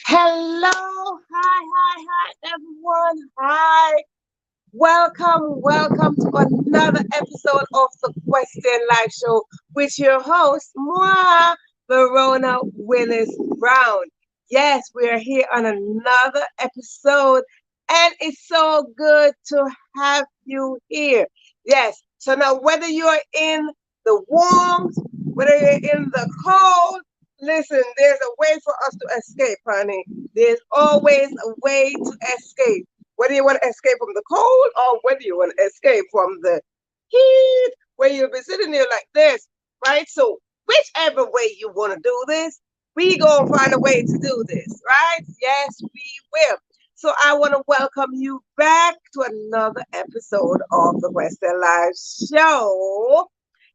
Hello, hi, everyone. Hi, welcome to another episode of the Question Live Show with your host, moi, Verona Willis-Brown. Yes, we are here on another episode, and it's so good to have you here. Yes, so now whether you're in the warmth, whether you're in the cold, listen, there's a way for us to escape, honey. There's always a way to escape. Whether you want to escape from the cold or whether you want to escape from the heat, where you'll be sitting there like this, right? So whichever way you want to do this, we gonna find a way to do this, right? Yes, we will. So I want to welcome you back to another episode of the Western Live Show.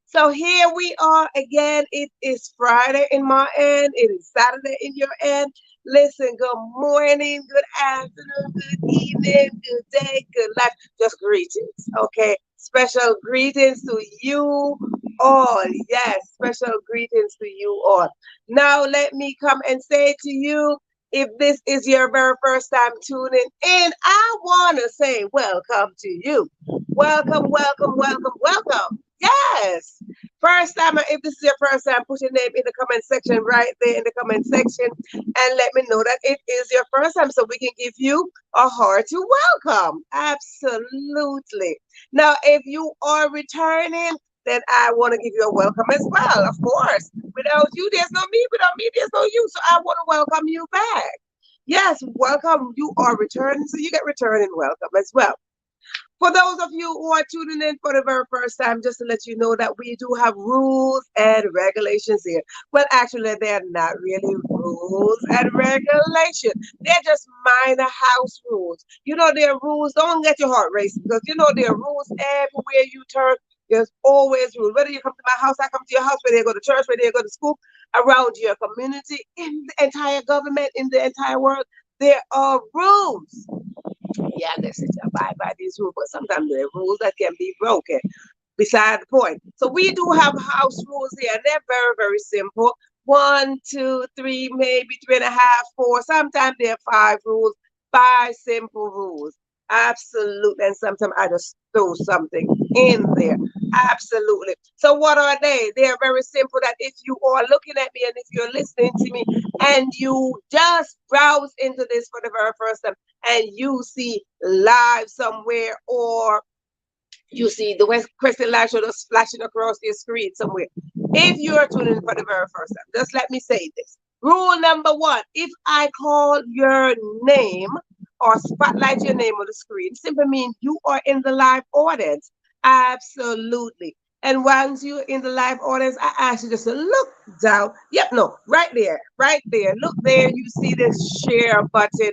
So here we are again. It is Friday in my end. It is Saturday in your end. Listen, good morning, good afternoon, good evening, good day, good life. Just greetings, okay? Special greetings to you all. Yes, special greetings to you all. Now let me come and say to you, if this is your very first time tuning in, I want to say welcome to you. Welcome. Yes. First time, if this is your first time, put your name in the comment section right there in the comment section and let me know that it is your first time so we can give you a hearty welcome. Absolutely. Now, if you are returning, then I want to give you a welcome as well, of course. Without you, there's no me. Without me, there's no you. So I want to welcome you back. Yes, welcome. You are returning, so you get returning welcome as well. For those of you who are tuning in for the very first time, just to let you know that we do have rules and regulations here. Well, actually, they're not really rules and regulations. They're just minor house rules. You know, there are rules. Don't get your heart racing because you know there are rules everywhere you turn. There's always rules. Whether you come to my house, I come to your house, whether you go to church, whether you go to school, around your community, in the entire government, in the entire world, there are rules. Yeah, listen, to abide by these rules, but sometimes there are rules that can be broken. Beside the point. So we do have house rules here, and they're very, very simple. 1, 2, 3, maybe 3.5, 4. Sometimes there are 5 rules, 5 simple rules. Absolutely. And sometimes I just throw something in there. Absolutely. So what are they? They are very simple that if you are looking at me and if you're listening to me and you just browse into this for the very first time and you see live somewhere or you see the West Crescent Live Show just flashing across your screen somewhere. If you're tuning in for the very first time, just let me say this. Rule number 1, if I call your name or spotlight your name on the screen, simply means you are in the live audience. Absolutely. And once you're in the live audience, I ask you just to look down. Yep, no, right there, right there. Look there, you see this share button.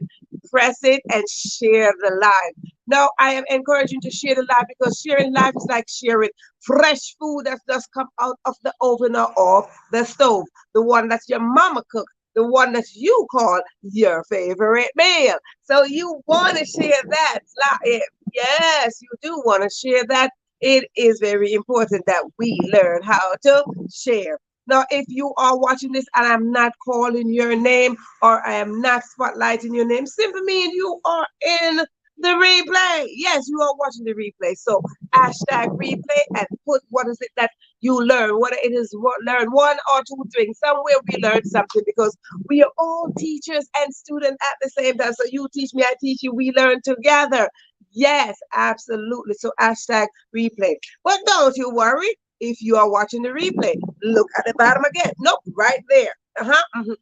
Press it and share the live. Now, I am encouraging you to share the live because sharing live is like sharing fresh food that's just come out of the oven or off the stove. The one that your mama cooked, the one that you call your favorite meal. So you want to share that live. Yes, you do want to share that. It is very important that we learn how to share. Now, if you are watching this and I'm not calling your name or I am not spotlighting your name, simply mean you are in The replay. Yes, you are watching the replay. So hashtag replay and put what is it that you learn. What it is, what learn one or two things. Somewhere we learn something because we are all teachers and students at the same time. So you teach me, I teach you, we learn together. Yes, absolutely. So hashtag replay. But don't you worry if you are watching the replay. Look at the bottom again. Nope, right there.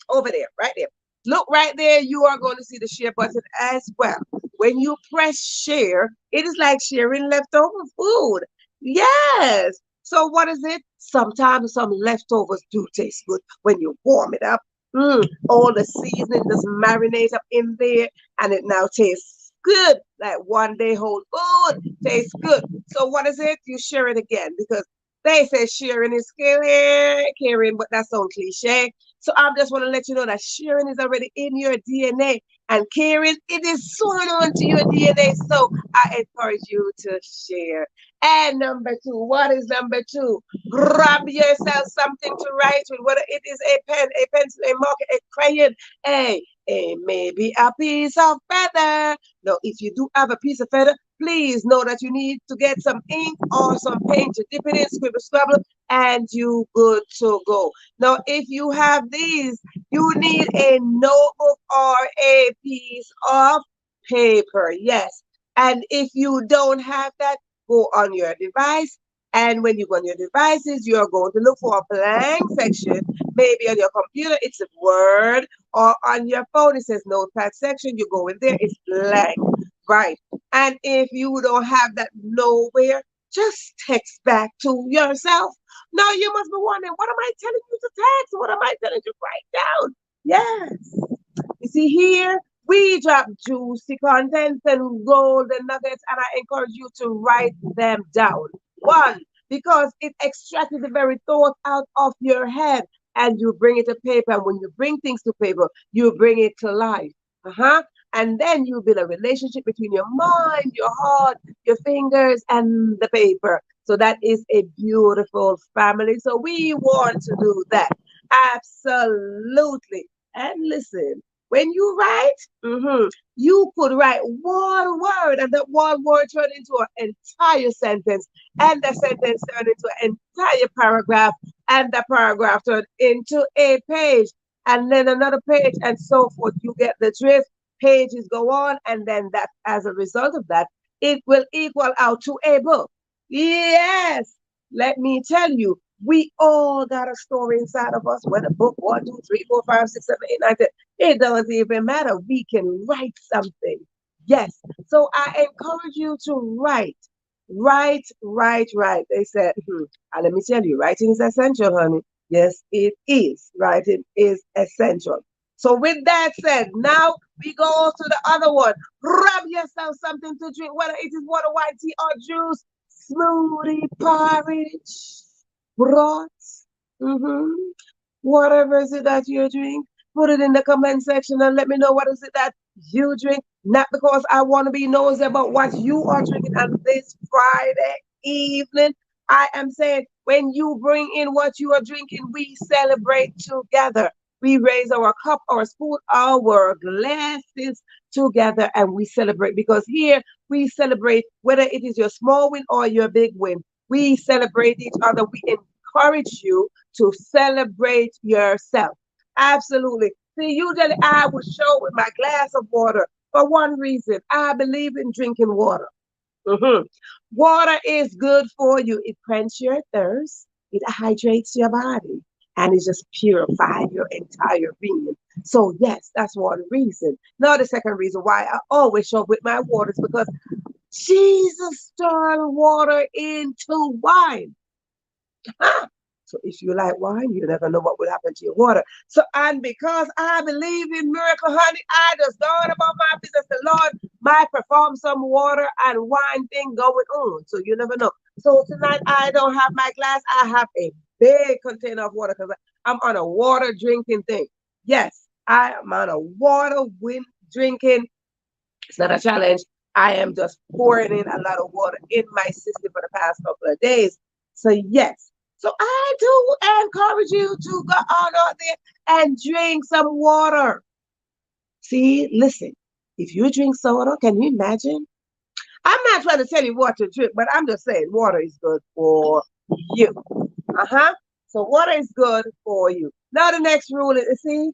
Over there, right there. Look right there, you are going to see the share button as well. When you press share, it is like sharing leftover food. Yes. So what is it? Sometimes some leftovers do taste good when you warm it up. All the seasoning just marinate up in there and it now tastes good. Like one day whole food tastes good. So what is it? You share it again because they say sharing is caring, but that's so cliche. So I just want to let you know that sharing is already in your DNA and caring, it is sworn onto your DNA. So I encourage you to share. And number two, what is number two? Grab yourself something to write with, whether it is a pen, a pencil, a marker, a crayon, maybe a piece of feather. Now, if you do have a piece of feather, please know that you need to get some ink or some paint to dip it in, scribble, scrabble, and you good to go. Now, if you have these, you need a notebook or a piece of paper. Yes. And if you don't have that, go on your device. And when you go on your devices, you're going to look for a blank section. Maybe on your computer, it's a Word, or on your phone, it says Notepad section. You go in there, it's blank. Right. And if you don't have that nowhere, just text back to yourself. Now you must be wondering, what am I telling you to text? What am I telling you to write down? Yes. You see, here we drop juicy contents and golden nuggets, and I encourage you to write them down. One, because it extracted the very thought out of your head and you bring it to paper. And when you bring things to paper, you bring it to life. And then you build a relationship between your mind, your heart, your fingers, and the paper. So that is a beautiful family. So we want to do that. Absolutely. And listen, when you write, you could write one word, and that one word turn into an entire sentence, and the sentence turn into an entire paragraph, and the paragraph turn into a page, and then another page, and so forth. You get the drift. Pages go on, and then that, as a result of that, it will equal out to a book. Yes, let me tell you, we all got a story inside of us. Whether book 1, 2, 3, 4, 5, 6, 7, 8, 9, 10, it doesn't even matter. We can write something. Yes. So I encourage you to write. Write, write, write. They said, and let me tell you, writing is essential, honey. Yes, it is. Writing is essential. So with that said, now we go to the other one. Grab yourself something to drink, whether it is water, white tea, or juice, smoothie, porridge, broth, whatever is it that you drink. Put it in the comment section and let me know what is it that you drink. Not because I want to be nosy about what you are drinking on this Friday evening. I am saying when you bring in what you are drinking, we celebrate together. We raise our cup, our spoon, our glasses together, and we celebrate because here we celebrate whether it is your small win or your big win. We celebrate each other. We encourage you to celebrate yourself. Absolutely. See, usually I would show with my glass of water for one reason. I believe in drinking water. Water is good for you. It quenches your thirst. It hydrates your body and it just purifies your entire being. So yes, that's one reason. Now the second reason why I always show up with my water is because Jesus turned water into wine. So if you like wine, you never know what will happen to your water. So, and because I believe in miracle, honey, I just gone about my business. The Lord might perform some water and wine thing going on. So you never know. So tonight I don't have my glass. I have a big container of water because I'm on a water drinking thing. Yes, I am on a water drinking. It's not a challenge. I am just pouring in a lot of water in my system for the past couple of days. So yes. So I do encourage you to go on out there and drink some water. See, listen, If you drink soda, can you imagine? I'm not trying to tell you what to drink, but I'm just saying water is good for you. Uh-huh. So water is good for you. Now the next rule is, see,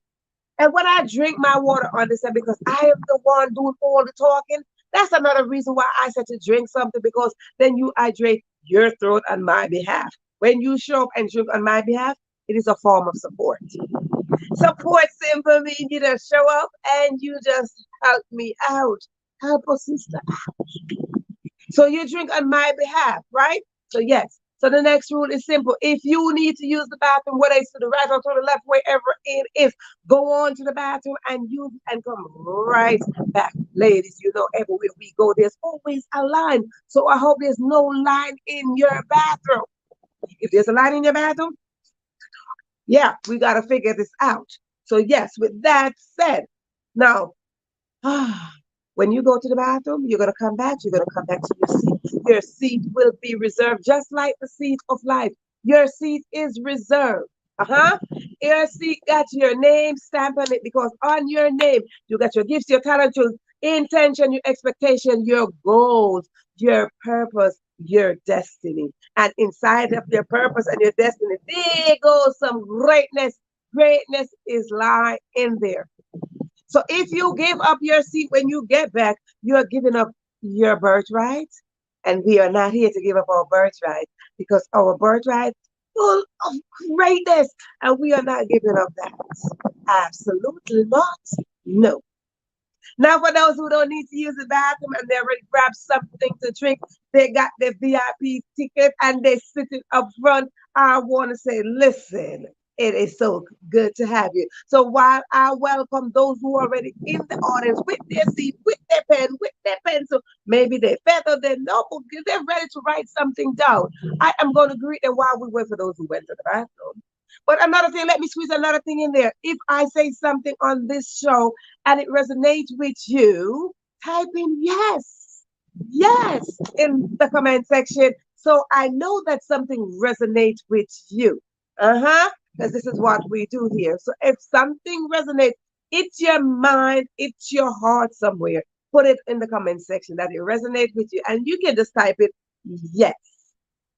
and when I drink my water, understand, because I am the one doing all the talking, that's another reason why I said to drink something, because then you hydrate your throat on my behalf. When you show up and drink on my behalf, it is a form of support. Support simply means you just show up and you just help me out. Help a sister. So you drink on my behalf, right? So yes. So the next rule is simple. If you need to use the bathroom, whether it's to the right or to the left, wherever it is, go on to the bathroom and use it and come right back. Ladies, you know, everywhere we go, there's always a line. So I hope there's no line in your bathroom. If there's a line in your bathroom, yeah, we got to figure this out. So yes, with that said, now when you go to the bathroom, you're going to come back. You're going to come back to your seat. Your seat will be reserved just like the seat of life. Your seat is reserved. Uh-huh. Your seat got your name stamped on it, because on your name, you got your gifts, your talent, your intention, your expectation, your goals, your purpose, your destiny. And inside of your purpose and your destiny, there goes some greatness. Greatness is lying in there. So if you give up your seat when you get back, you're giving up your birthright. And we are not here to give up our birthright, because our birthright is full of greatness. And we are not giving up that. Absolutely not. No. Now, for those who don't need to use the bathroom and they already grabbed something to drink, they got their VIP ticket and they sitting up front. I want to say, listen, it is so good to have you. So while I welcome those who are already in the audience with their seat, with their pen, with their pencil, maybe they feather their notebook, they're ready to write something down. I am going to greet them while we wait for those who went to the bathroom. But another thing, let me squeeze another thing in there. If I say something on this show and it resonates with you, type in yes, yes in the comment section, so I know that something resonates with you. Uh-huh. Because this is what we do here. So if something resonates, it's your mind, it's your heart somewhere. Put it in the comment section that it resonates with you. And you can just type it yes.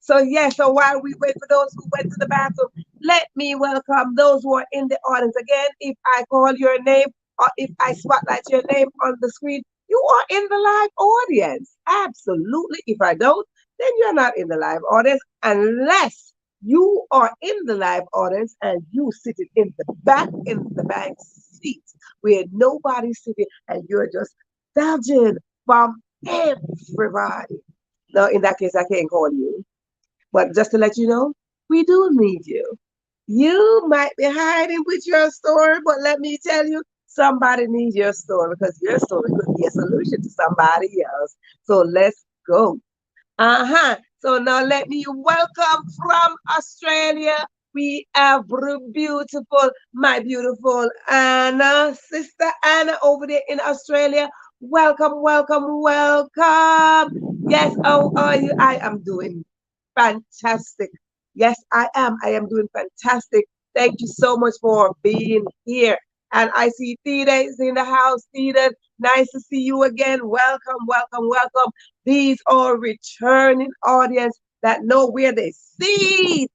So yes, so while we wait for those who went to the bathroom, let me welcome those who are in the audience. Again, if I call your name or if I spotlight your name on the screen, you are in the live audience. Absolutely. If I don't, then you're not in the live audience, unless you are in the live audience and you sitting in the back seat where nobody's sitting and you're just dodging from everybody. Now, in that case, I can't call you. But just to let you know, we do need you. You might be hiding with your story, but let me tell you, somebody needs your story, because your story could be a solution to somebody else. So let's go. Uh-huh. So now let me welcome from Australia. We have my beautiful Anna, sister Anna over there in Australia. Welcome, welcome, welcome. Yes, how are you? I am doing fantastic. Yes, I am. I am doing fantastic. Thank you so much for being here. And I see Theda is in the house. Theda, nice to see you again. Welcome, welcome, welcome. These are returning audience that know where their seats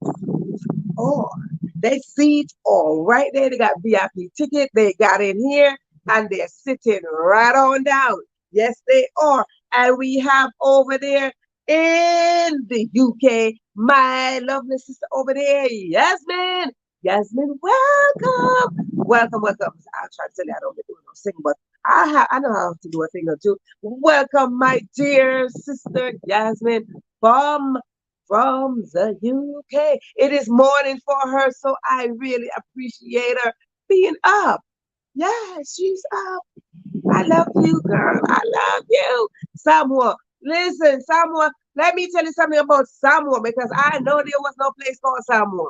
are. Their seats are right there. They got VIP ticket. They got in here and they're sitting right on down. Yes, they are. And we have over there in the UK, my lovely sister over there, Yasmin. Yasmin, welcome. Welcome, welcome. I'll try to tell you I don't do no singing, but I know how to do a thing or two. Welcome, my dear sister Yasmin from the UK. It is morning for her, so I really appreciate her being up. Yeah, she's up. I love you, girl. I love you. Samoa. Listen, Samoa, let me tell you something about Samoa, because I know there was no place called Samoa.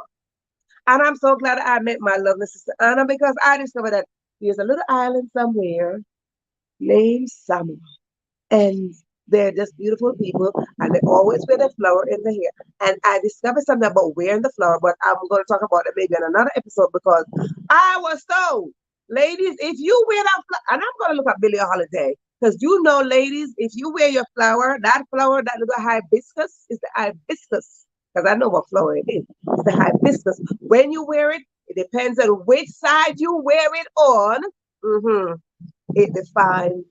And I'm so glad I met my lovely sister Anna, because I discovered that there's a little island somewhere named Samoa. And they're just beautiful people, and they always wear the flower in the hair. And I discovered something about wearing the flower, but I'm going to talk about it maybe in another episode, because I was told Ladies, if you wear that, and I'm going to look at Billie Holiday, because you know, ladies, if you wear your flower, that little hibiscus is the hibiscus, because I know what flower it is. It's the hibiscus. When you wear it, it depends on which side you wear it on. It defines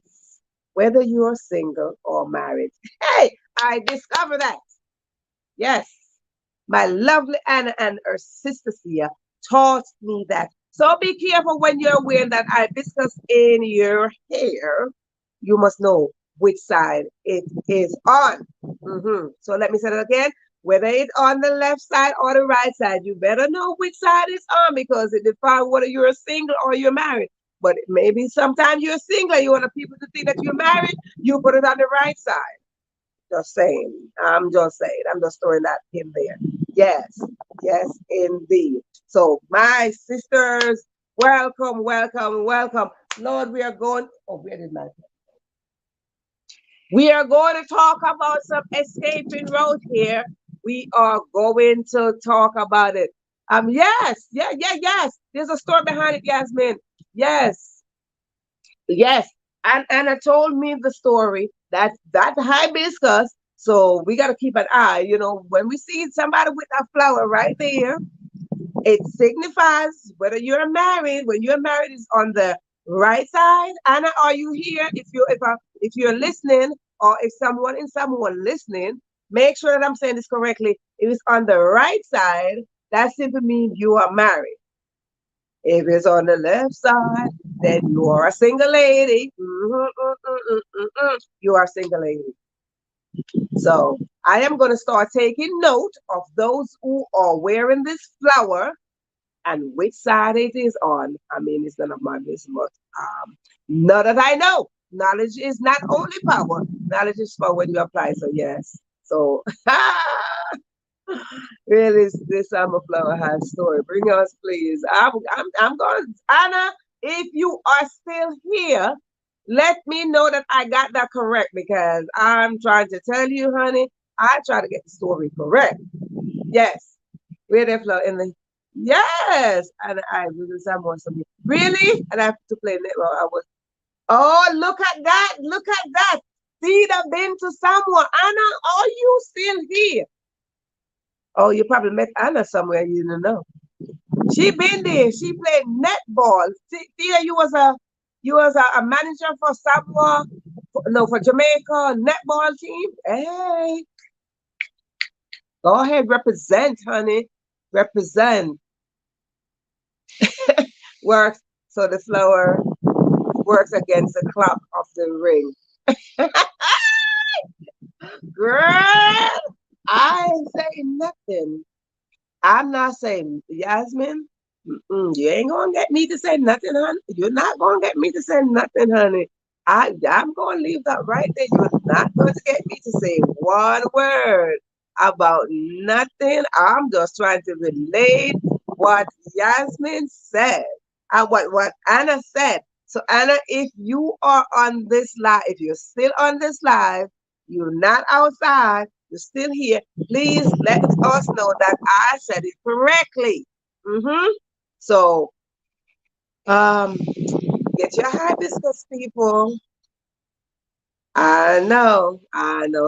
whether you're single or married. Hey, I discovered that. Yes, my lovely Anna and her sister Sia taught me that. So be careful when you're wearing that hibiscus in your hair. You must know which side it is on. So let me say it again. Whether it's on the left side or the right side, you better know which side it's on because it defines whether you're single or you're married. But maybe sometimes you're single, you want people to think that you're married, you put it on the right side. Just saying. I'm just saying. I'm just throwing that in there. Yes. Yes, indeed. So, my sisters, welcome, welcome, welcome. Lord, we are going. Oh, where did my. We are going to talk about some escaping route here. We are going to talk about it. Yes. Yes. There's a story behind it, Yasmin. Yes. Yes. And Anna told me the story that hibiscus. So we got to keep an eye. You know, when we see somebody with a flower right there, it signifies whether you're married. When you're married, is on the right side. Anna, are you here? If you're listening, or if someone listening, make sure that I'm saying this correctly. If it's on the right side, that simply means you are married. If it's on the left side, then you are a single lady. You are a single lady. So I am going to start taking note of those who are wearing this flower and which side it is on. I mean, it's none of my business. None that I know. Knowledge is not only power. Knowledge is power when you apply. So yes. So really, this summer flower has story. Bring us, please. I'm going. Anna, if you are still here, let me know that I got that correct because I'm trying to tell you, honey, I try to get the story correct. Yes. Where they flow in the yes. And I really someone something. Really? And I have to play netball. I was oh look at that. Look at that. See the been to someone. Anna, are you still here? Oh, you probably met Anna somewhere you didn't know. She been there. She played netball. Thea, you was a manager for Samoa, for Jamaica netball team. Hey, go ahead, represent, honey, represent. Works so the flower works against the clock of the ring. Girl, I ain't saying nothing. I'm not saying Yasmin. You ain't gonna get me to say nothing, honey. You're not gonna get me to say nothing, honey. I'm gonna leave that right there. You're not going to get me to say one word about nothing. I'm just trying to relate what Yasmin said and what Anna said. So Anna, if you are on this live, if you're still on this live, you're not outside, you're still here, please let us know that I said it correctly. So, get your hibiscus, people. I know.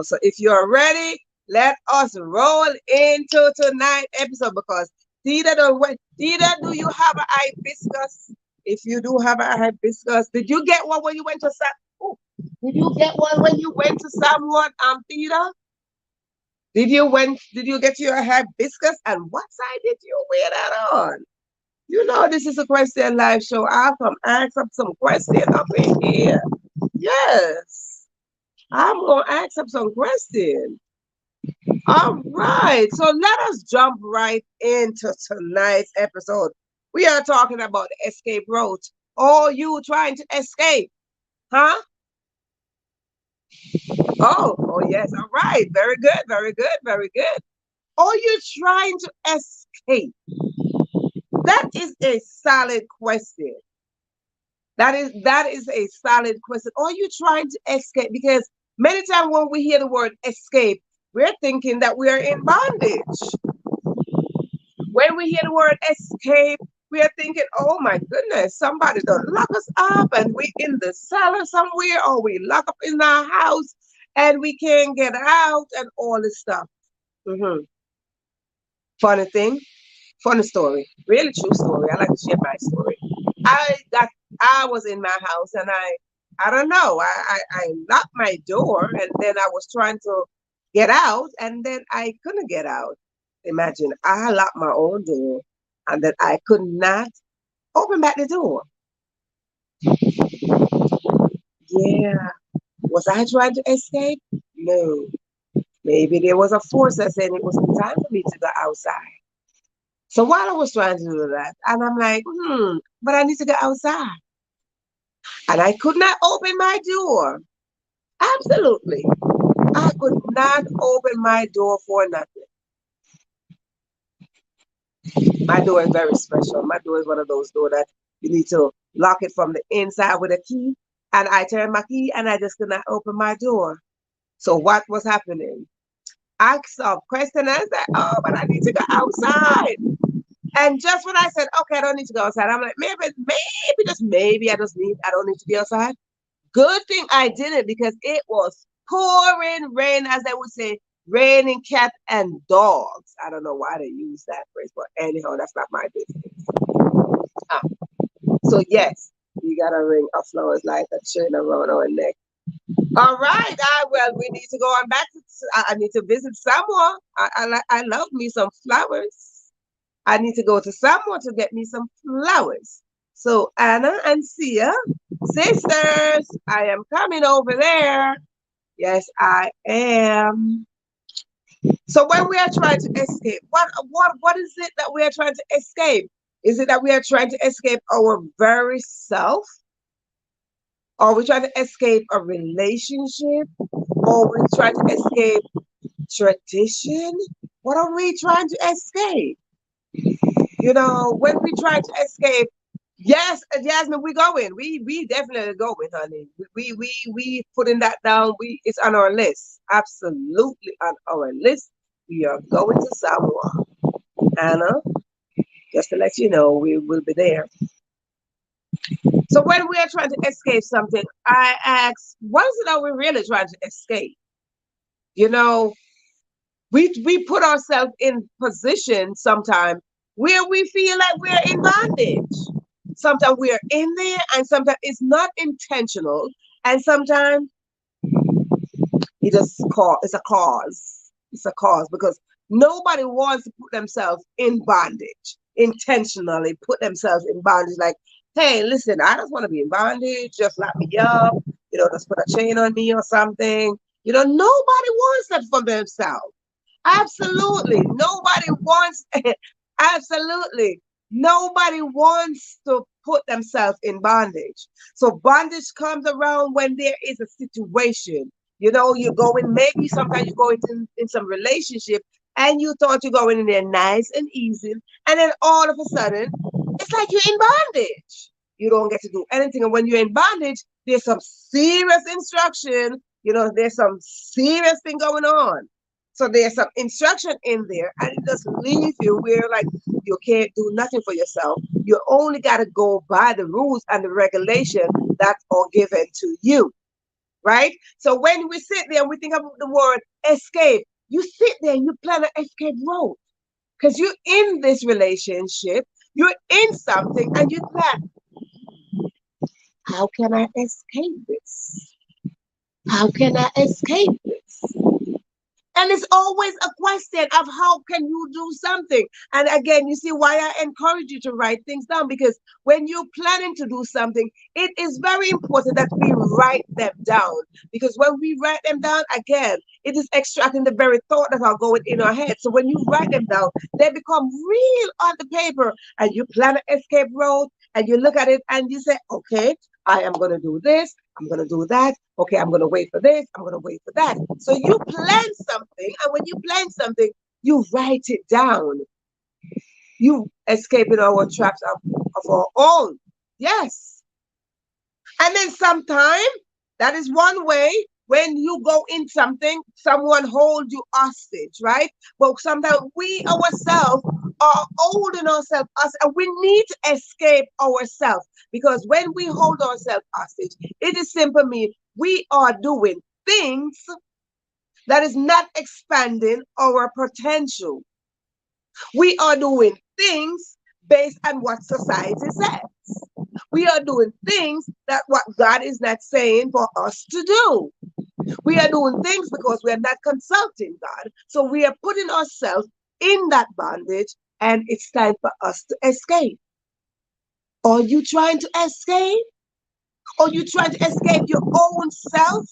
So if you're ready, let us roll into tonight's episode because Tita, do you have a hibiscus? If you do have a hibiscus, did you get one when you went to Did you get one when you went to someone, Tita? Did you get your hibiscus? And what side did you wear that on? You know, this is a question live show. I'll come ask up some questions up in here. Yes. I'm going to ask up some questions. All right. So let us jump right into tonight's episode. We are talking about the escape route. Are you trying to escape? Huh? Oh, yes. All right. Very good. Very good. Very good. Are you trying to escape? That is a solid question. That is a solid question. Are you trying to escape? Because many times when we hear the word escape, we're thinking that we are in bondage. When we hear the word escape, We are thinking, oh my goodness, somebody done lock us up and we in the cellar somewhere, or we lock up in our house and we can't get out and all this stuff. Hmm. Funny thing, funny story, really true story. I like to share my story. I got, I was in my house and I don't know, I locked my door and then I was trying to get out and then I couldn't get out. Imagine I locked my own door and then I could not open back the door. Yeah. Was I trying to escape? No. Maybe there was a force that said it was time for me to go outside. So while I was trying to do that, and I'm like, but I need to go outside. And I could not open my door. Absolutely. I could not open my door for nothing. My door is very special. My door is one of those doors that you need to lock it from the inside with a key. And I turned my key and I just could not open my door. So what was happening? I saw question and I said, oh, but I need to go outside. And just when I said, okay, I don't need to go outside, I'm like, maybe I don't need to be outside. Good thing I didn't because it was pouring rain, as they would say, raining cat and dogs. I don't know why they use that phrase, but anyhow, that's not my business. Ah, so yes, you got a ring of flowers like that chain around our neck. All right. Well, we need to go on back. I need to visit Samoa. I love me some flowers. I need to go to Samoa to get me some flowers. So Anna and Sia, sisters, I am coming over there. Yes, I am. So when we are trying to escape, what is it that we are trying to escape? Is it that we are trying to escape our very self? Are we trying to escape a relationship? Or we trying to escape tradition? What are we trying to escape? You know, when we try to escape, yes, Jasmine, we going. We definitely going, honey. We putting that down. It's on our list. Absolutely on our list. We are going to Samoa. Anna, just to let you know, we will be there. So when we are trying to escape something, I ask, what is it that we're really trying to escape? You know, we put ourselves in position sometimes where we feel like we're in bondage. Sometimes we're in there and sometimes it's not intentional. And sometimes it's a cause. It's a cause because nobody wants to put themselves in bondage, intentionally put themselves in bondage. Like, hey, listen, I just want to be in bondage, just lock me up, just put a chain on me or something. Nobody wants that for themselves. Absolutely. Nobody wants, absolutely. Nobody wants to put themselves in bondage. So bondage comes around when there is a situation. You're going, maybe sometimes you go in some relationship and you thought you're going in there nice and easy. And then all of a sudden, it's like you're in bondage. You don't get to do anything. And when you're in bondage, there's some serious instruction. There's some serious thing going on. So there's some instruction in there, and it just leaves you where like you can't do nothing for yourself. You only got to go by the rules and the regulation that are given to you, right? So when we sit there and we think about the word escape, you sit there and you plan an escape route because you're in this relationship, you're in something, and you plan, how can I escape this? How can I escape this? And it's always a question of how can you do something? And again, you see why I encourage you to write things down, because when you're planning to do something, it is very important that we write them down. Because when we write them down, again, it is extracting the very thought that are going in our head. So when you write them down, they become real on the paper, and you plan an escape route and you look at it and you say, okay, I am going to do this. I'm going to do that. Okay, I'm going to wait for this. I'm going to wait for that. So you plan something, and when you plan something, you write it down. You escaping our traps of our own. Yes. And then sometimes that is one way. when you go in something, someone hold you hostage, right? But sometimes we ourselves are holding ourselves, and we need to escape ourselves, because when we hold ourselves hostage, it is simply mean we are doing things that is not expanding our potential. We are doing things based on what society says. We are doing things that what God is not saying for us to do. We are doing things because we are not consulting God. So we are putting ourselves in that bondage, and it's time for us to escape. Are you trying to escape? Are you trying to escape your own self?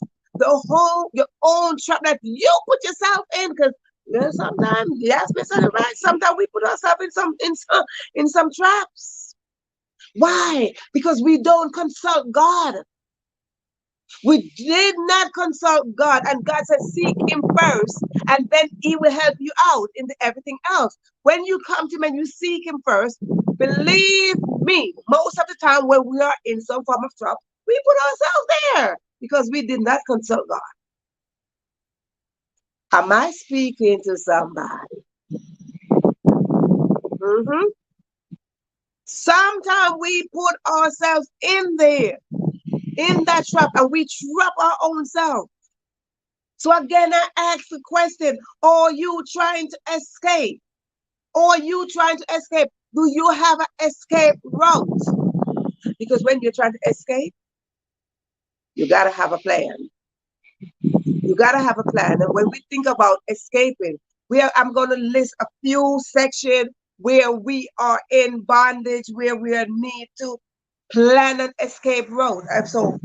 Your own trap that you put yourself in? Because sometimes, yes, Mr. Right, sometimes we put ourselves in some traps. Why? Because we don't consult God. We did not consult God, and God said, seek Him first, and then He will help you out in everything else. When you come to Him and you seek Him first, believe me, most of the time when we are in some form of trouble, we put ourselves there because we did not consult God. Am I speaking to somebody? Mm-hmm. Sometimes we put ourselves in there, in that trap, and we trap our own self. So again, I ask the question, are you trying to escape? Are you trying to escape? Do you have an escape route? Because when you're trying to escape, you got to have a plan. You got to have a plan. And when we think about escaping, I'm going to list a few sections where we are in bondage, where we need to plan an escape route. And so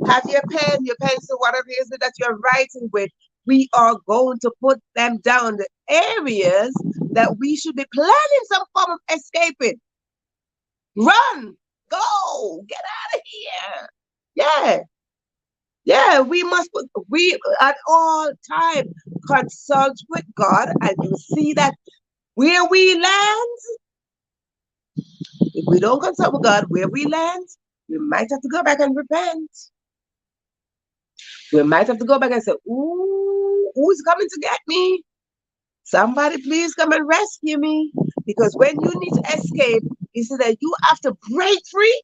have your pen, your pencil, whatever it is that you're writing with. We are going to put them down, the areas that we should be planning some form of escaping. Run, go, get out of here. Yeah. Yeah, we at all time consult with God, and you see that where we land, if we don't consult with God, where we land, we might have to go back and repent. We might have to go back and say, ooh, who's coming to get me? Somebody please come and rescue me. Because when you need to escape, it's that you have to break free,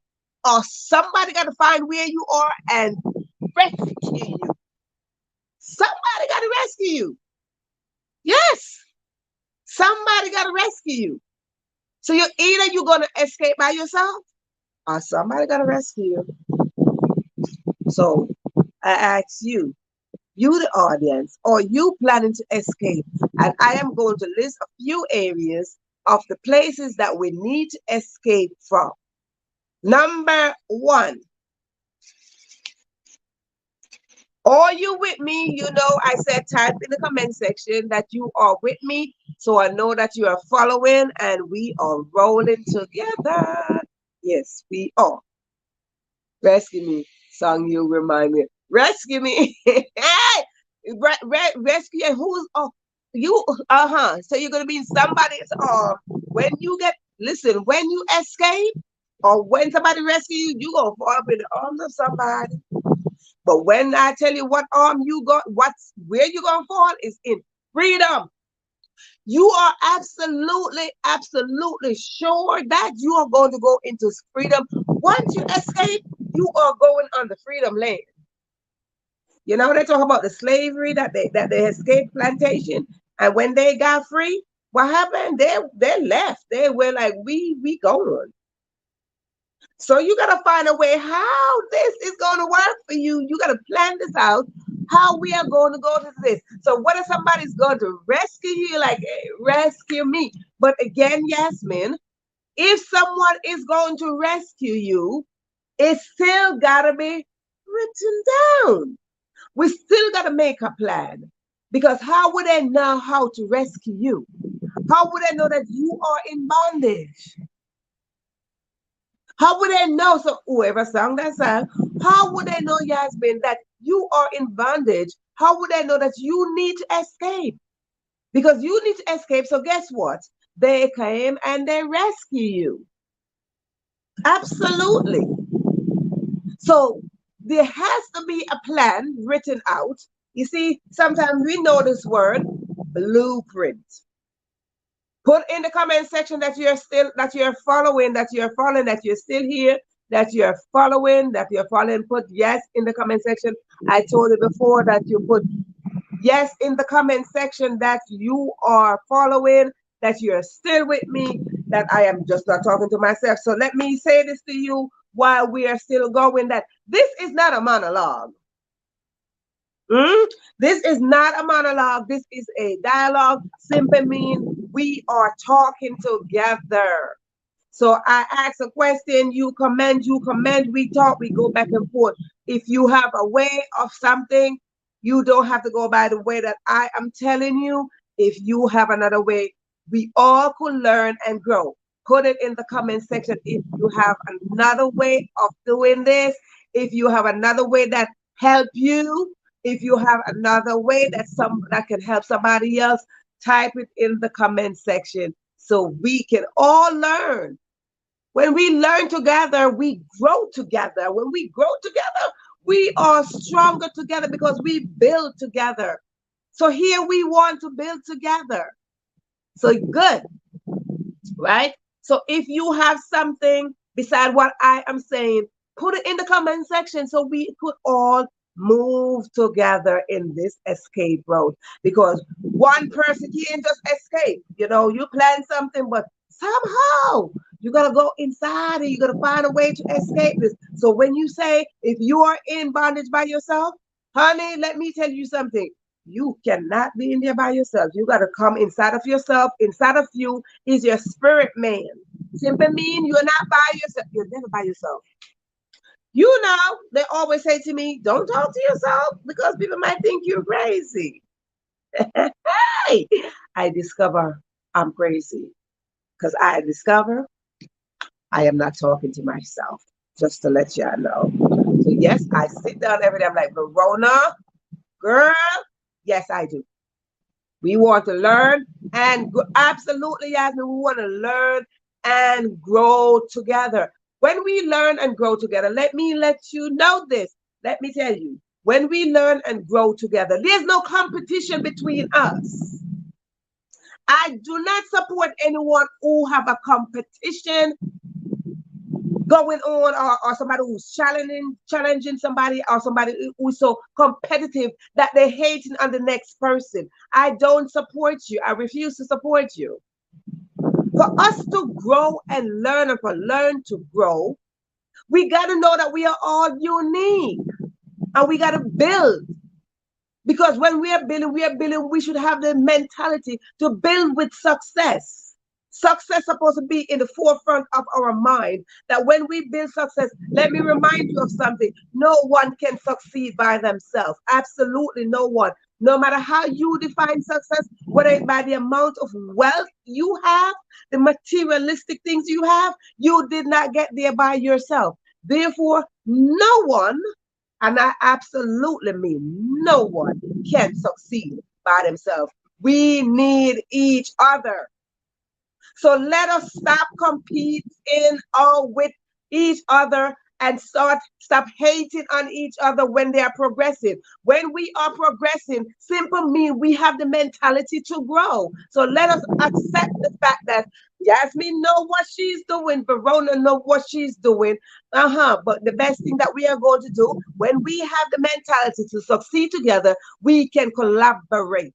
or somebody got to find where you are and rescue you. Somebody got to rescue you. Yes. Somebody got to rescue you. So you're going to escape by yourself, or somebody got to rescue you. So I ask you, the audience, are you planning to escape? And I am going to list a few areas of the places that we need to escape from. Number 1. Are you with me? I said type in the comment section that you are with me, so I know that you are following and we are rolling together. Yes, we are. Rescue me. Song you remind me. Rescue me. Rescue. Who's you? So you're gonna be in somebody's arm. When you when you escape, or when somebody rescue you, you gonna fall up in the arms of somebody. But when I tell you what arm you got, where you gonna fall is in freedom. You are absolutely sure that you are going to go into freedom. Once you escape, you are going on the freedom land. You know, they talk about the slavery that they escaped plantation, and when they got free, what happened? They left. They were like, we going. So you got to find a way how this is going to work for you. You got to plan this out, how we are going to go to this. So what if somebody's going to rescue you, like, hey, rescue me? But again, Yasmin, if someone is going to rescue you, it's still got to be written down. We still got to make a plan, because how would they know how to rescue you? How would they know that you are in bondage? How would they know? So whoever sang that song, how would they know, Yasmin, that you are in bondage? How would they know that you need to escape? Because you need to escape. So guess what? They came and they rescue you. Absolutely. So there has to be a plan written out. You see, sometimes we know this word, blueprint. Put in the comment section that you're following, that you're still here, that you're following. Put yes in the comment section. I told you before that you put yes in the comment section that you are following, that you're still with me, that I am just not talking to myself. So let me say this to you while we are still going, that this is not a monologue. This is not a monologue. This is a dialogue. Simply mean we are talking together. So I ask a question, you comment, we talk, we go back and forth. If you have a way of something, you don't have to go by the way that I am telling you. If you have another way, we all could learn and grow. Put it in the comment section if you have another way of doing this. If you have another way that help you, if you have another way that can help somebody else, type it in the comment section so we can all learn. When we learn together, we grow together. When we grow together, we are stronger together because we build together. So here we want to build together. So good, right? So if you have something beside what I am saying, put it in the comment section so we could all move together in this escape road, because one person can't just escape. You know, you plan something, but somehow you gotta go inside and you gotta find a way to escape this. So when you say if you are in bondage by yourself, honey, let me tell you something. You cannot be in there by yourself. You gotta come inside of yourself. Inside of you is your spirit man. Simply mean you're not by yourself. You're never by yourself. You know, they always say to me, don't talk to yourself because people might think you're crazy. Hey, I discover I'm crazy because I discover I am not talking to myself, just to let y'all know. So yes, I sit down every day. I'm like, Verona, girl, yes, I do. We want to learn and absolutely, Yasmin, we want to learn and grow together. When we learn and grow together, let me let you know this. Let me tell you, when we learn and grow together, there's no competition between us. I do not support anyone who have a competition going on, or somebody who's challenging somebody, or somebody who's so competitive that they're hating on the next person. I don't support you. I refuse to support you. For us to grow and learn, and for learn to grow, we got to know that we are all unique and we got to build. Because when we are building, we should have the mentality to build with success. Success is supposed to be in the forefront of our mind. That when we build success, let me remind you of something. No one can succeed by themselves. Absolutely no one. No matter how you define success, whether it's by the amount of wealth you have, the materialistic things you have, you did not get there by yourself. Therefore, no one, and I absolutely mean no one, can succeed by themselves. We need each other. So let us stop competing with each other and stop hating on each other when they are progressive. When we are progressing, simple mean we have the mentality to grow. So let us accept the fact that Yasmin know what she's doing, Verona know what she's doing. But the best thing that we are going to do, when we have the mentality to succeed together, we can collaborate.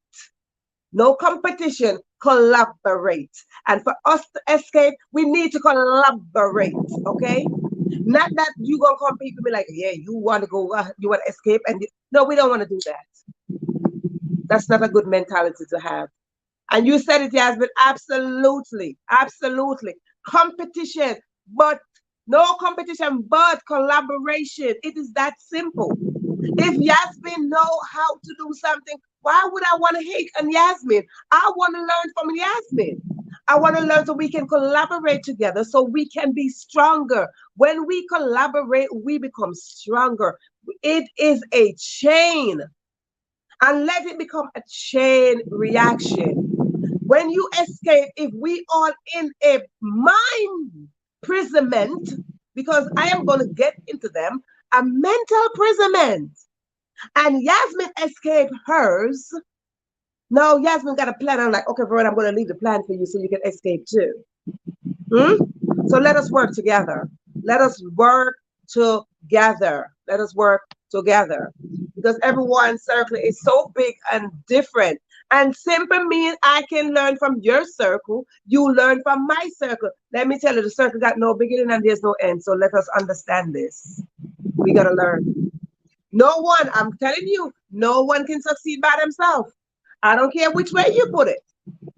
No competition, collaborate. And for us to escape, we need to collaborate, okay? Not that you gonna compete with me like, yeah, you want to go, you want to escape. No, we don't want to do that. That's not a good mentality to have. And you said it, Yasmin, absolutely, absolutely. Competition, but no competition, but collaboration. It is that simple. If Yasmin know how to do something, why would I want to hate on Yasmin? I want to learn from Yasmin. I want to learn so we can collaborate together, so we can be stronger. When we collaborate, we become stronger. It is a chain. And let it become a chain reaction. When you escape, if we are in a mind imprisonment, because I am going to get into them, a mental imprisonment. And Yasmin escaped hers. No, Yasmin got a plan. I'm like, okay, Verona, I'm going to leave the plan for you so you can escape too. So let us work together. Let us work together. Let us work together. Because everyone's circle is so big and different. And simple means I can learn from your circle. You learn from my circle. Let me tell you, the circle got no beginning and there's no end. So let us understand this. We got to learn. No one, I'm telling you, no one can succeed by themselves. I don't care which way you put it.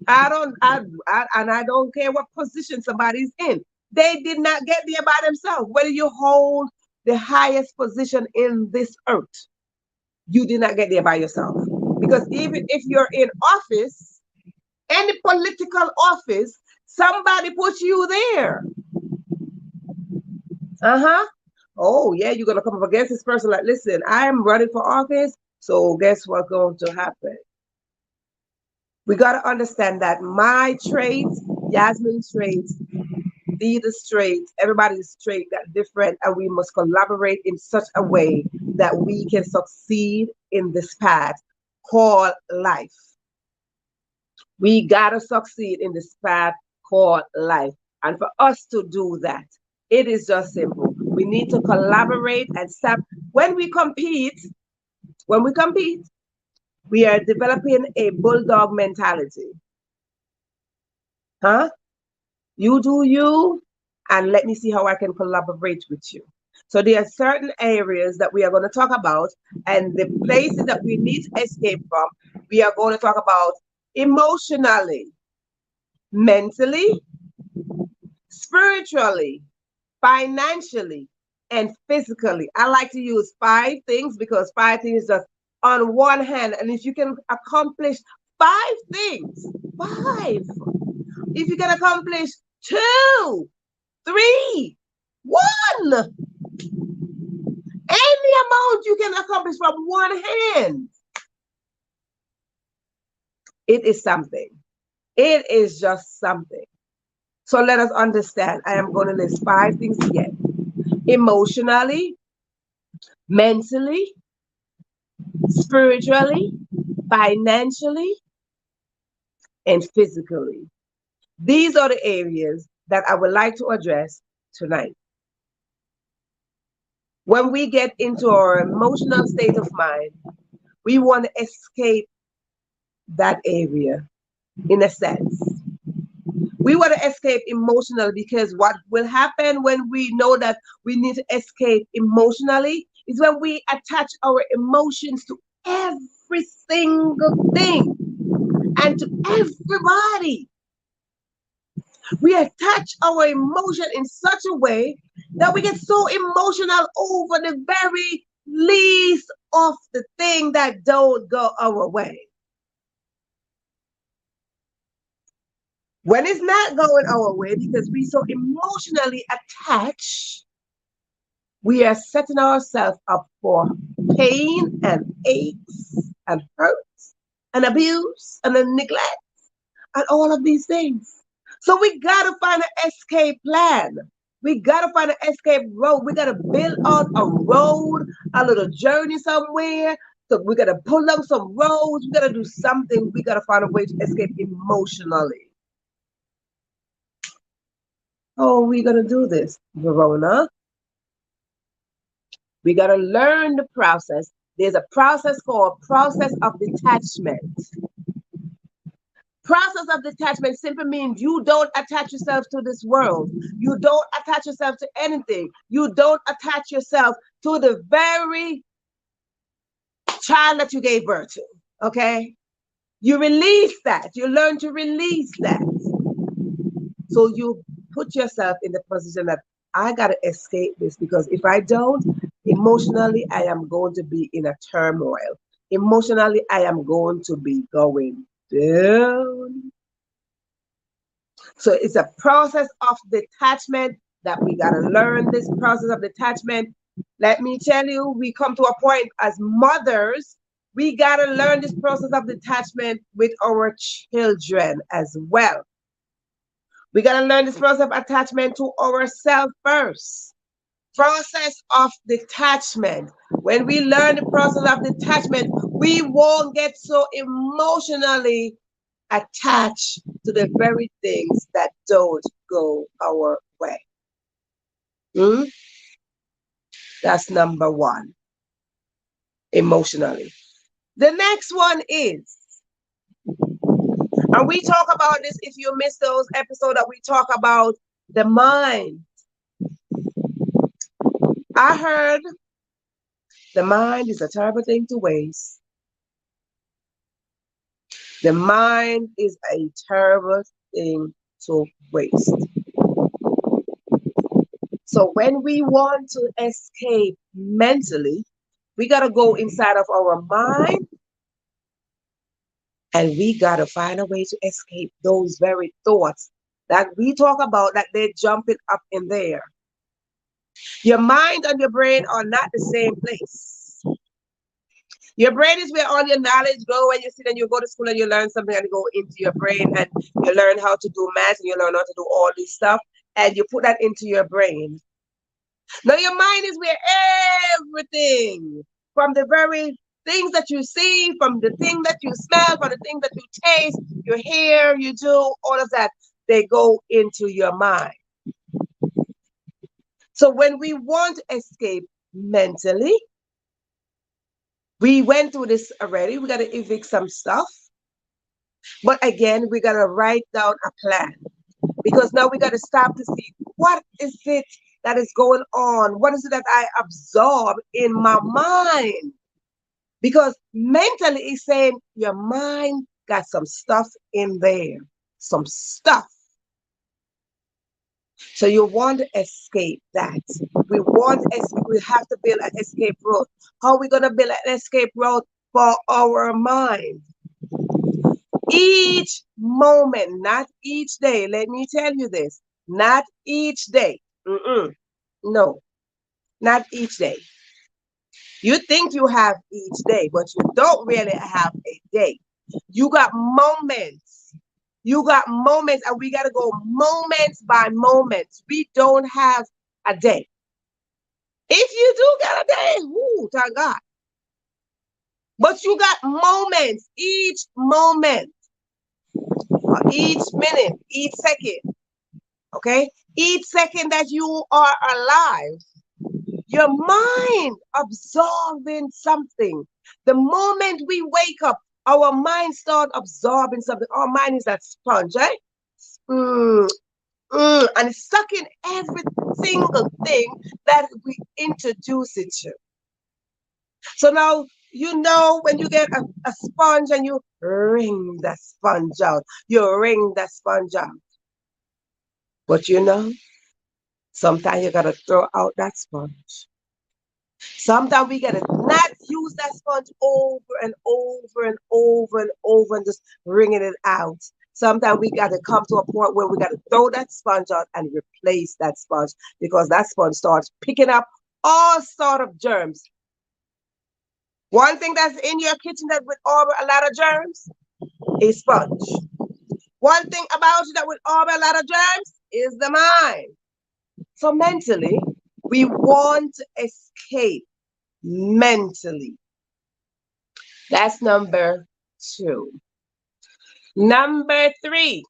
I don't care what position somebody's in. They did not get there by themselves. Whether you hold the highest position in this earth, you did not get there by yourself. Because even if you're in office, any political office, somebody put you there. Oh, yeah, you're going to come up against this person like, listen, I am running for office, so guess what's going to happen? We got to understand that my traits, Yasmin's traits, Dee's traits, everybody's traits got different, and we must collaborate in such a way that we can succeed in this path called life. We got to succeed in this path called life. And for us to do that, it is just simple. We need to collaborate and stop. When we compete, we are developing a bulldog mentality. You do you, and let me see how I can collaborate with you. So there are certain areas that we are going to talk about, and the places that we need to escape from, we are going to talk about emotionally, mentally, spiritually, financially, and physically. I like to use 5 things because 5 things is just on one hand. And if you can accomplish 5 things, 5. If you can accomplish 2, 3, 1, any amount you can accomplish from one hand, it is something. It is just something. So let us understand. I am going to list 5 things again. Emotionally, mentally, spiritually, financially, and physically. These are the areas that I would like to address tonight. When we get into our emotional state of mind, we want to escape that area in a sense. We want to escape emotionally because what will happen when we know that we need to escape emotionally is when we attach our emotions to every single thing and to everybody. We attach our emotion in such a way that we get so emotional over the very least of the thing that don't go our way. When it's not going our way because we so emotionally attached, we are setting ourselves up for pain and aches and hurts and abuse and neglect and all of these things. So we got to find an escape plan. We got to find an escape road. We got to build out a road, a little journey somewhere. So we got to pull up some roads. We got to do something. We got to find a way to escape emotionally. How are we going to do this, Verona? We got to learn the process. There's a process called process of detachment. Process of detachment simply means you don't attach yourself to this world. You don't attach yourself to anything. You don't attach yourself to the very child that you gave birth to, okay? You release that. You learn to release that. So you put yourself in the position that I got to escape this because if I don't, emotionally, I am going to be in a turmoil. Emotionally, I am going to be going down. So it's a process of detachment that we got to learn this process of detachment. Let me tell you, we come to a point as mothers, we got to learn this process of detachment with our children as well. We got to learn this process of attachment to ourselves first. process of detachment. When we learn the process of detachment, we won't get so emotionally attached to the very things that don't go our way. Hmm? That's number one, emotionally. The next one is, and we talk about this if you missed those episodes that we talk about the mind. I heard the mind is a terrible thing to waste. The mind is a terrible thing to waste. So when we want to escape mentally, we got to go inside of our mind and we got to find a way to escape those very thoughts that we talk about that they're jumping up in there. Your mind and your brain are not the same place. Your brain is where all your knowledge go when you sit and you go to school and you learn something and you go into your brain and you learn how to do math and you learn how to do all this stuff and you put that into your brain. Now your mind is where everything from the very things that you see, from the thing that you smell, from the thing that you taste, you hear, you do, all of that, they go into your mind. So when we want to escape mentally, we went through this already. We got to evict some stuff. But again, we got to write down a plan because now we got to stop to see what is it that is going on? What is it that I absorb in my mind? Because mentally it's saying your mind got some stuff in there, some stuff. So you want to escape that. We have to build an escape route. How are we going to build an escape route for our mind? Each moment, not each day. Let me tell you this. Not each day. No, not each day. You think you have each day, but you don't really have a day. You got moments. You got moments, and we got to go moments by moments. We don't have a day. If you do get a day, thank God. But you got moments, each moment, each minute, each second, okay? Each second that you are alive, your mind absorbing something. The moment we wake up, our mind start absorbing something. Our mind is that sponge, right? And it's sucking every single thing that we introduce it to. So now, when you get a sponge and you wring that sponge out, you wring that sponge out. But sometimes you got to throw out that sponge. Sometimes we got to not use that sponge over and over and over and over and just wringing it out. Sometimes we got to come to a point where we got to throw that sponge out and replace that sponge because that sponge starts picking up all sort of germs. One thing that's in your kitchen that with a lot of germs is sponge. One thing about you that with a lot of germs is the mind. So mentally, we want to escape mentally. That's number 2. Number 3,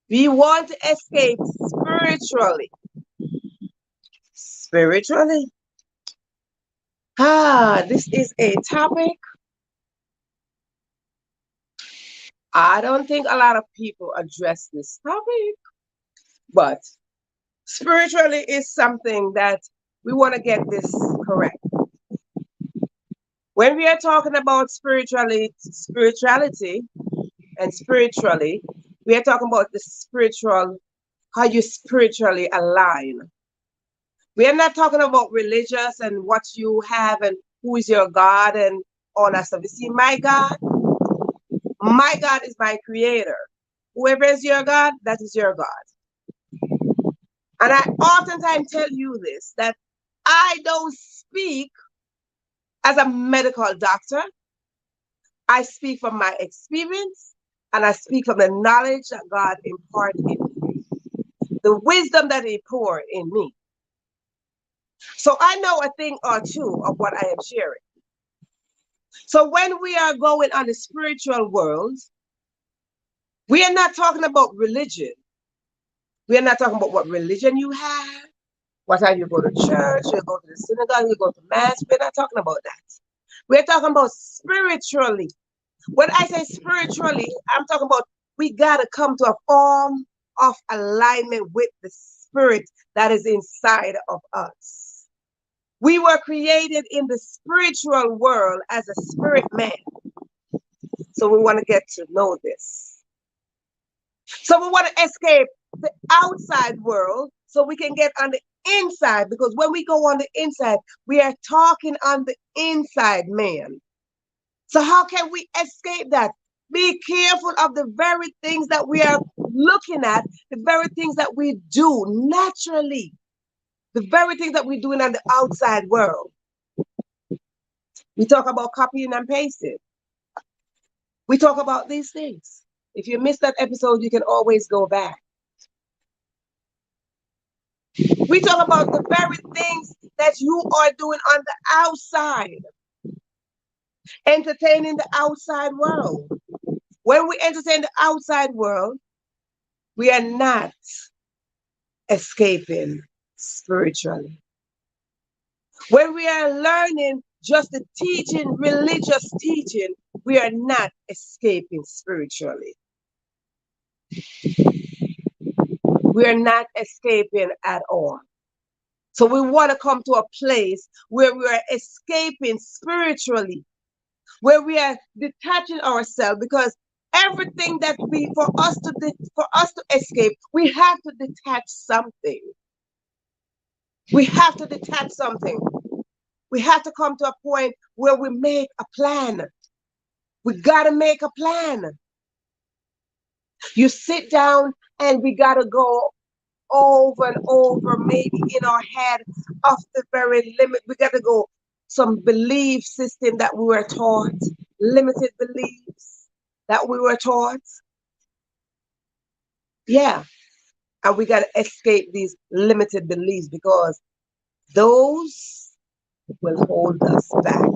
we want to escape spiritually. Spiritually? This is a topic. I don't think a lot of people address this topic, but spiritually is something that we want to get this correct. When we are talking about spirituality and spiritually, we are talking about the spiritual, how you spiritually align. We are not talking about religious and what you have and who is your God and all that stuff. You see, my God is my creator. Whoever is your God, that is your God. And I oftentimes tell you this, that I don't speak as a medical doctor. I speak from my experience and I speak from the knowledge that God imparted in me, the wisdom that He poured in me. So I know a thing or two of what I am sharing. So when we are going on the spiritual world, we are not talking about religion. We are not talking about what religion you have, what time you go to church, you go to the synagogue, you go to mass. We're not talking about that. We're talking about spiritually. When I say spiritually, I'm talking about we got to come to a form of alignment with the spirit that is inside of us. We were created in the spiritual world as a spirit man. So we want to get to know this. So we want to escape the outside world so we can get on the inside, because when we go on the inside, we are talking on the inside, man. So how can we escape that? Be careful of the very things that we are looking at, the very things that we do naturally, the very things that we're doing on the outside world. We talk about copying and pasting. We talk about these things. If you missed that episode, you can always go back. We talk about the very things that you are doing on the outside, entertaining the outside world. When we entertain the outside world, we are not escaping spiritually. When we are learning just the teaching, religious teaching, we are not escaping spiritually. We are not escaping at all. So we want to come to a place where we are escaping spiritually, where we are detaching ourselves, because everything that we for us to escape, we have to detach something. We have to detach something. We have to come to a point where we make a plan. We got to make a plan. You sit down and we got to go over and over, maybe in our head, off the very limit. We got to go some belief system that we were taught, limited beliefs that we were taught. Yeah. And we got to escape these limited beliefs, because those will hold us back.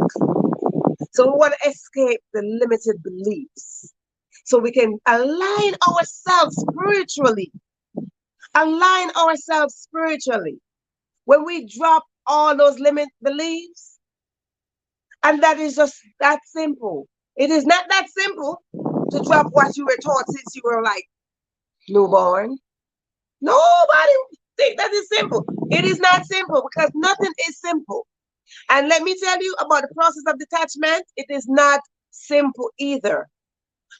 So we want to escape the limited beliefs so we can align ourselves spiritually. Align ourselves spiritually. When we drop all those limit beliefs, and that is just that simple. It is not that simple to drop what you were taught since you were like newborn. Nobody think that is simple. It is not simple, because nothing is simple. And let me tell you about the process of detachment. It is not simple either.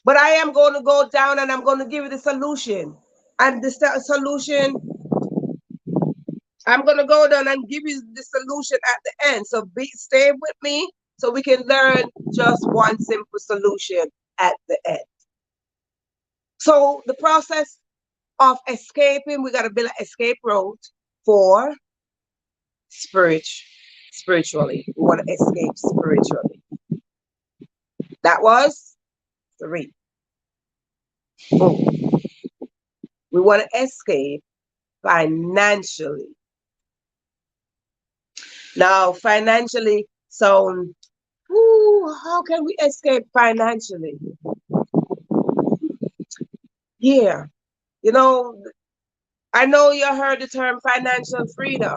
But I am going to go down and I'm going to give you the solution. And the solution, I'm going to go down and give you the solution at the end. So stay with me so we can learn just one simple solution at the end. So the process of escaping, we got to build an escape route for spiritually. We want to escape spiritually. That was 3. 4. We want to escape financially. Now, financially sound, how can we escape financially? Yeah. You know, I know you heard the term financial freedom.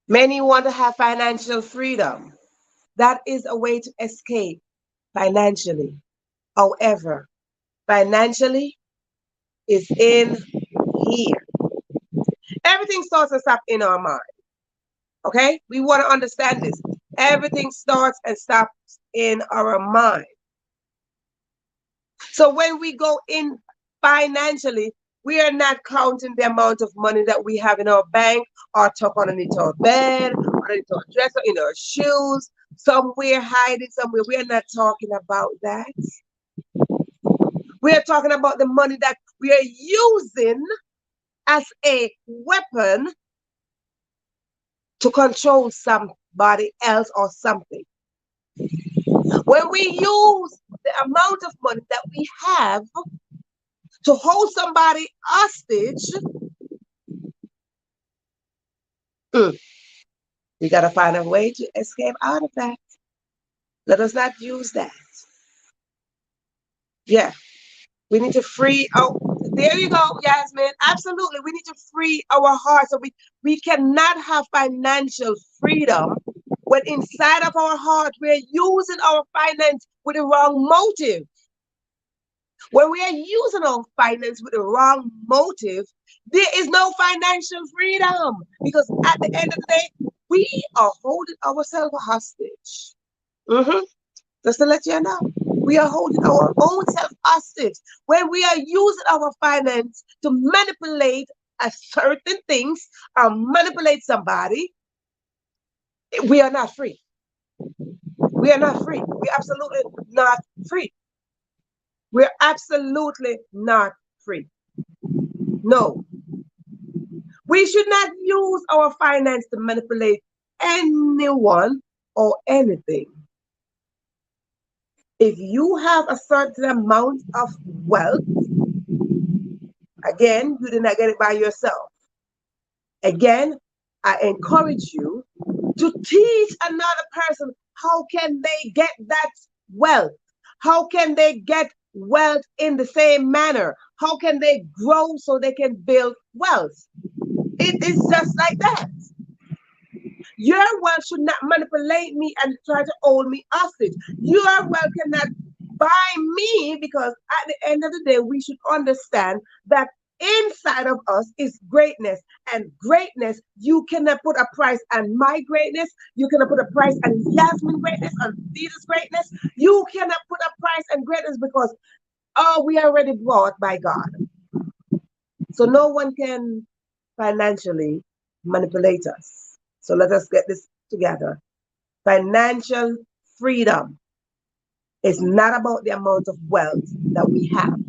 Many want to have financial freedom. That is a way to escape financially. However, financially is in here. Everything starts and stops in our mind. Okay? We want to understand this. Everything starts and stops in our mind. So when we go in financially, we are not counting the amount of money that we have in our bank or tucked underneath our bed, underneath our dresser, in our shoes, somewhere hiding somewhere. We are not talking about that. We are talking about the money that we are using as a weapon to control somebody else or something. When we use the amount of money that we have to hold somebody hostage, Mm. We got to find a way to escape out of that. Let us not use that. Yeah. We need to free. Oh, there you go, Yasmin. Absolutely. We need to free our hearts. So we cannot have financial freedom when inside of our heart we're using our finance with the wrong motive. When we are using our finance with the wrong motive, there is no financial freedom because at the end of the day, we are holding ourselves hostage. Mhm. Just to let you know, we are holding our own self hostage when we are using our finance to manipulate a certain things or manipulate somebody. We are not free. We are not free. We're absolutely not free. We're absolutely not free. No, we should not use our finance to manipulate anyone or anything. If you have a certain amount of wealth, again, you did not get it by yourself. Again, I encourage you to teach another person how can they get that wealth? How can they get wealth in the same manner? How can they grow so they can build wealth? It is just like that. Your wealth should not manipulate me and try to hold me hostage. Your wealth cannot buy me because at the end of the day, we should understand that inside of us is greatness. And greatness, you cannot put a price on my greatness. You cannot put a price on Yasmin's greatness, on Theta's greatness. You cannot put a price on greatness because, oh, we are already bought by God. So no one can financially manipulate us. So let us get this together. Financial freedom is not about the amount of wealth that we have.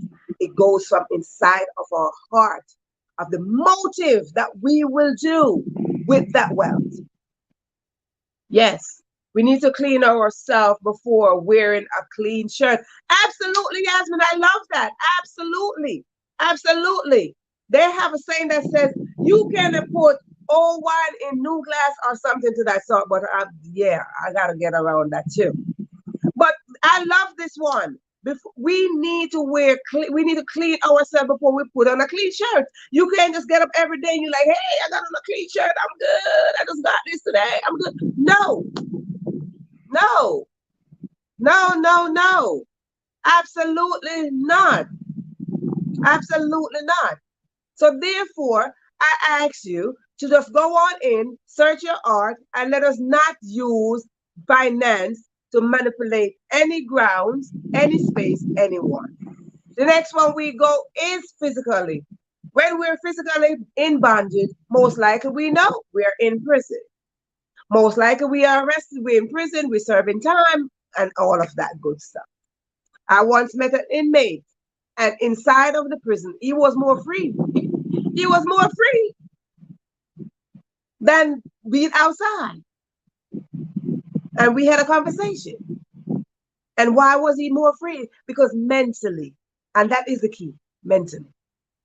It goes from inside of our heart, of the motive that we will do with that wealth. Yes, we need to clean ourselves before wearing a clean shirt. Absolutely, Yasmin. I love that. Absolutely. Absolutely. They have a saying that says you can put old wine in new glass or something to that sort, but yeah, I got to get around that too. But I love this one. We need to we need to clean ourselves before we put on a clean shirt. You can't just get up every day and you're like, hey, I got on a clean shirt. I'm good. I just got this today. I'm good. No, no, no, no, no. Absolutely not. Absolutely not. So therefore, I ask you to just go on in, search your art, and let us not use finance to manipulate any grounds, any space, anyone. The next one we go is physically. When we're physically in bondage, most likely we know we're in prison. Most likely we are arrested, we're in prison, we're serving time, and all of that good stuff. I once met an inmate, and inside of the prison, he was more free. He was more free than being outside. And we had a conversation. And why was he more free? Because mentally, and that is the key, mentally.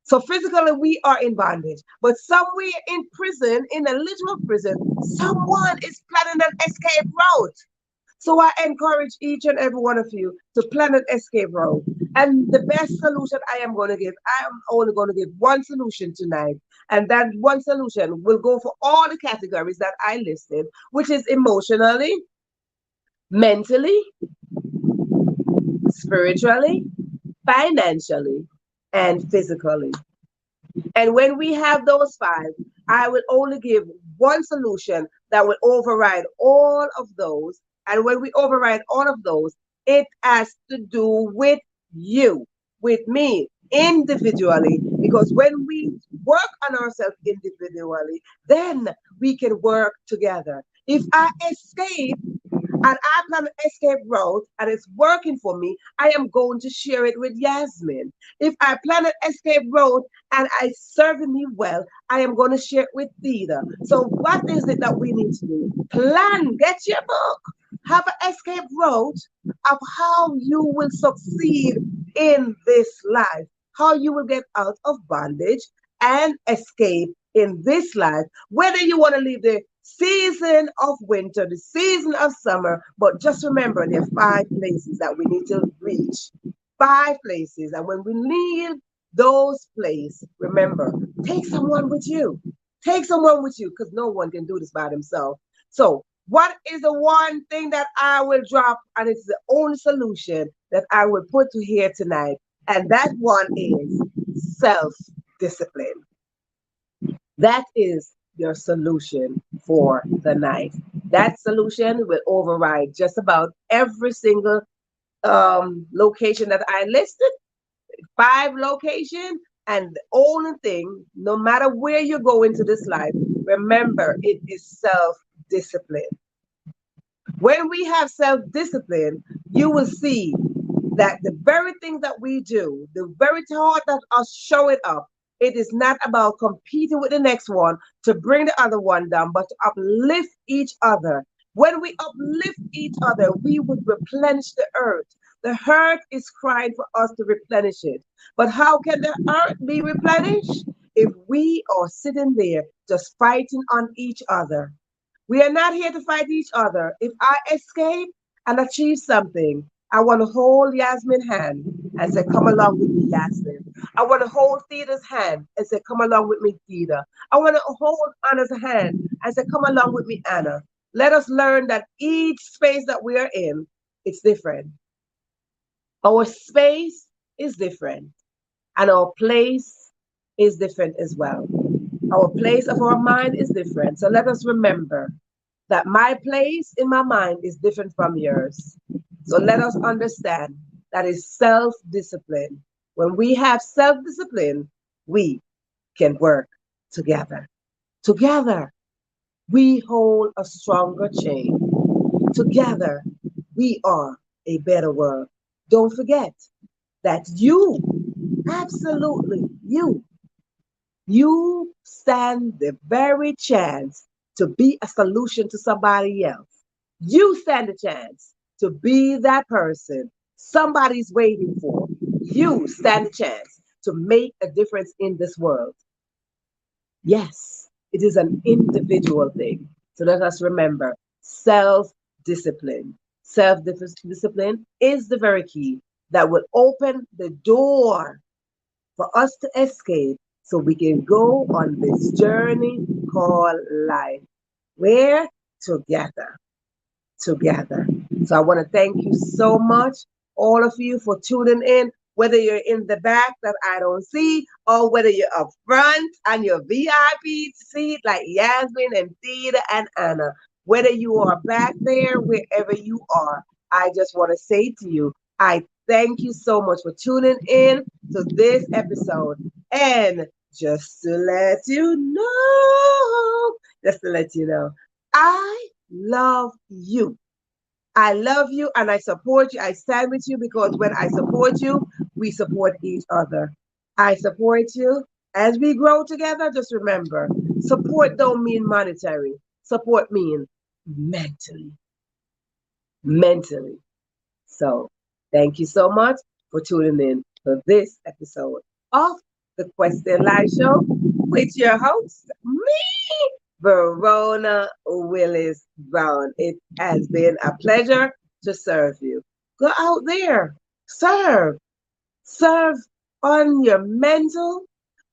So physically, we are in bondage, but somewhere in prison, in a literal prison, someone is planning an escape route. So I encourage each and every one of you to plan an escape route. And the best solution I am going to give, I am only going to give one solution tonight. And that one solution will go for all the categories that I listed, which is emotionally, mentally, spiritually, financially, and physically. And when we have those five, I will only give one solution that will override all of those. And when we override all of those, it has to do with you, with me, individually. Because when we work on ourselves individually, then we can work together. If I escape and I plan an escape route and it's working for me, I am going to share it with Yasmin. If I plan an escape route and it's serving me well, I am going to share it with Theta. So what is it that we need to do? Plan, get your book, have an escape route of how you will succeed in this life, how you will get out of bondage and escape in this life, whether you want to leave the season of winter, the season of summer, but just remember there are 5 places that we need to reach. 5 places. And when we leave those places, remember, take someone with you. Take someone with you because no one can do this by themselves. So, what is the one thing that I will drop? And it's the only solution that I will put to here tonight. And that one is self discipline. That is your solution for the night. That solution will override just about every single location that I listed, 5 locations. And the only thing, no matter where you go into this life, remember it is self discipline. When we have self discipline, you will see that the very things that we do, the very thought that are showing up, it is not about competing with the next one to bring the other one down, but to uplift each other. When we uplift each other, we would replenish the earth. The earth is crying for us to replenish it. But how can the earth be replenished if we are sitting there just fighting on each other? We are not here to fight each other. If I escape and achieve something, I want to hold Yasmin's hand and say, come along with me, Yasmin. I want to hold Theda's hand and say, come along with me, Theda. I want to hold Anna's hand and say, come along with me, Anna. Let us learn that each space that we are in, it's different. Our space is different, and our place is different as well. Our place of our mind is different. So let us remember that my place in my mind is different from yours. So let us understand that is self discipline. When we have self discipline, we can work together. Together, we hold a stronger chain. Together, we are a better world. Don't forget that you, absolutely you stand the very chance to be a solution to somebody else. You stand a chance to be that person somebody's waiting for. You stand a chance to make a difference in this world. Yes, it is an individual thing. So let us remember self discipline. Self discipline is the very key that will open the door for us to escape so we can go on this journey called life. We're together, together. So I want to thank you so much, all of you, for tuning in. Whether you're in the back that I don't see, or whether you're up front and your VIP seat like Yasmin and Theda and Anna, whether you are back there, wherever you are, I just want to say to you, I thank you so much for tuning in to this episode. And just to let you know, I love you. I love you and I support you. I stand with you because when I support you, we support each other. I support you. As we grow together, just remember, support don't mean monetary. Support means mentally. Mentally. So thank you so much for tuning in for this episode of the Question Live Show with your host, me, Verona Willis-Brown. It has been a pleasure to serve you. Go out there, serve. Serve on your mental,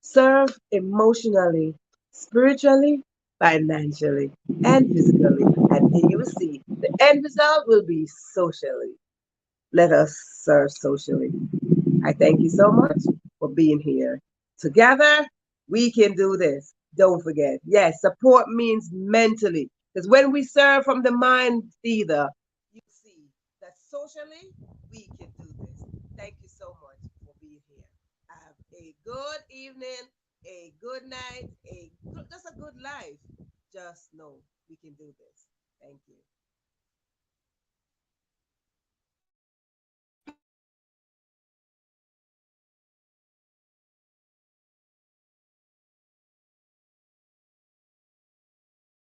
serve emotionally, spiritually, financially, and physically. And then you will see the end result will be socially. Let us serve socially. I thank you so much for being here. Together, we can do this. Don't forget. Yes, support means mentally. Because when we serve from the mind either, you see that socially, we can do this. Thank you so much for being here. Have a good evening, a good night, just a good life. Just know we can do this. Thank you.